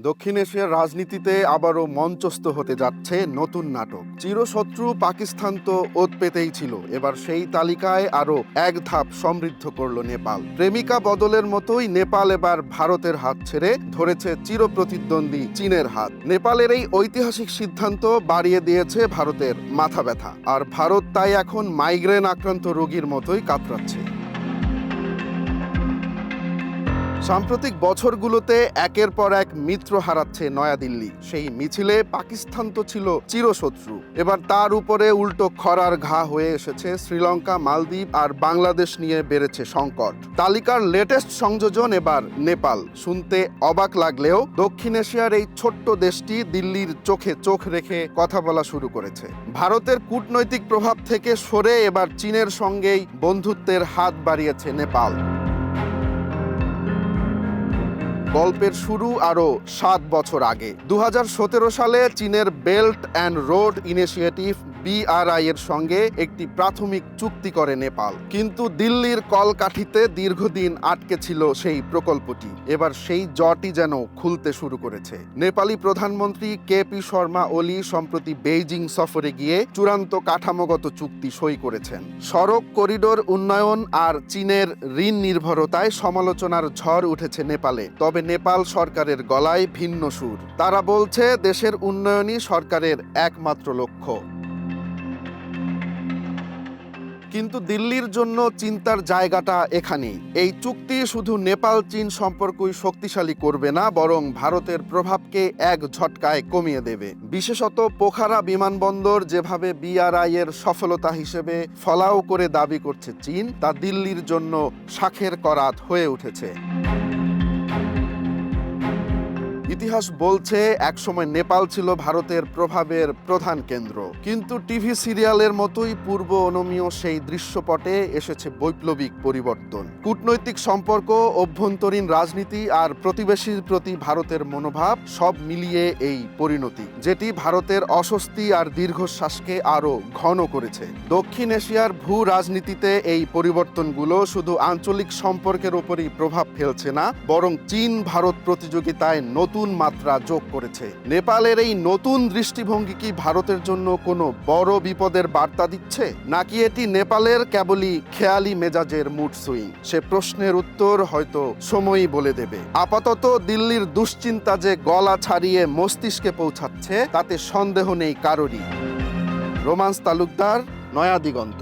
দক্ষিণ এশিয়ার রাজনীতিতে আবারও মঞ্চস্থ হতে যাচ্ছে নতুন নাটক। চিরশত্রু পাকিস্তান তো ওত পেতেই ছিল, এবার সেই তালিকায় আরও এক ধাপ সমৃদ্ধ করল নেপাল। প্রেমিকা বদলের মতোই নেপাল এবার ভারতের হাত ছেড়ে ধরেছে চিরপ্রতিদ্বন্দ্বী চীনের হাত। নেপালের এই ঐতিহাসিক সিদ্ধান্ত বাড়িয়ে দিয়েছে ভারতের মাথা ব্যথা, আর ভারত তাই এখন মাইগ্রেন আক্রান্ত রোগীর মতোই কাতরাচ্ছে। সাম্প্রতিক বছরগুলোতে একের পর এক মিত্র হারাচ্ছে নয়াদিল্লি। সেই মিছিলে পাকিস্তান তো ছিল চিরশত্রু, এবার তার উপরে উল্টো খরার ঘা হয়ে এসেছে শ্রীলঙ্কা, মালদ্বীপ আর বাংলাদেশ নিয়ে বেড়েছে সংকট। তালিকার লেটেস্ট সংযোজন এবার নেপাল। শুনতে অবাক লাগলেও দক্ষিণ এশিয়ার এই ছোট্ট দেশটি দিল্লির চোখে চোখ রেখে কথা বলা শুরু করেছে। ভারতের কূটনৈতিক প্রভাব থেকে সরে এবার চীনের সঙ্গেই বন্ধুত্বের হাত বাড়িয়েছে নেপাল। গল্পের শুরু আরও 7 বছর আগে 2017 সালে চীনের belt and road initiative BRI এর সঙ্গে একটি প্রাথমিক চুক্তি করে নেপাল। কিন্তু দিল্লির কলকাঠিতে দীর্ঘদিন আটকে ছিল সেই প্রকল্পটি। এবার সেই জটই যেন খুলতে শুরু করেছে। নেপালি প্রধানমন্ত্রী KP শর্মা ওলি সম্প্রতি বেইজিং সফরে গিয়ে চূড়ান্ত কাঠামোগত চুক্তি সই করেছেন। সড়ক করিডোর উন্নয়ন আর চীনের ঋণ নির্ভরতায় সমালোচনার ঝড় উঠেছে নেপালে। তবে নেপাল সরকারের গলায় ভিন্ন সুর। তারা বলছে দেশের উন্নয়নই সরকারের একমাত্র লক্ষ্য। কিন্তু দিল্লির জন্য চিন্তার জায়গাটা এখানেই। এই চুক্তি শুধু নেপাল চীন সম্পর্কই শক্তিশালী করবে না, বরং ভারতের প্রভাবকে এক ঝটকায় কমিয়ে দেবে। বিশেষত পোখারা বিমানবন্দর যেভাবে BRI এর সফলতা হিসেবে ফলাও করে দাবি করছে চীন, তা দিল্লির জন্য শাখের করাত হয়ে উঠেছে। ইতিহাস বলছে একসময় নেপাল ছিল ভারতের প্রভাবের প্রধান কেন্দ্র, কিন্তু টিভি সিরিয়ালের মতোই পূর্ব অনমীয় সেই দৃশ্যপটে এসেছে বৈপ্লবিক পরিবর্তন। কূটনৈতিক সম্পর্ক, অভ্যন্তরীণ রাজনীতি আর প্রতিবেশীর প্রতি ভারতের মনোভাব সব মিলিয়ে এই পরিণতি, যেটি ভারতের অস্বস্তি আর দীর্ঘশ্বাসকে আরও ঘন করেছে। দক্ষিণ এশিয়ার ভূ রাজনীতিতে এই পরিবর্তনগুলো শুধু আঞ্চলিক সম্পর্কের উপরই প্রভাব ফেলছে না, বরং চীন ভারত প্রতিযোগিতায় নতুন মাত্রা যোগ করেছে। নেপালের এই নতুন দৃষ্টিভঙ্গি কি ভারতের জন্য কোনো বড় বিপদের বার্তা দিচ্ছে, নাকি এটি নেপালের কেবলই খেয়ালি মেজাজের মুড সুইং? সে প্রশ্নের উত্তর হয়তো সময়ই বলে দেবে। আপাতত দিল্লির দুশ্চিন্তা যে গলা ছাড়িয়ে মস্তিষ্কে পৌঁছাচ্ছে তাতে সন্দেহ নেই কারোরই। রোমান্স তালুকদার, নয়া দিগন্ত।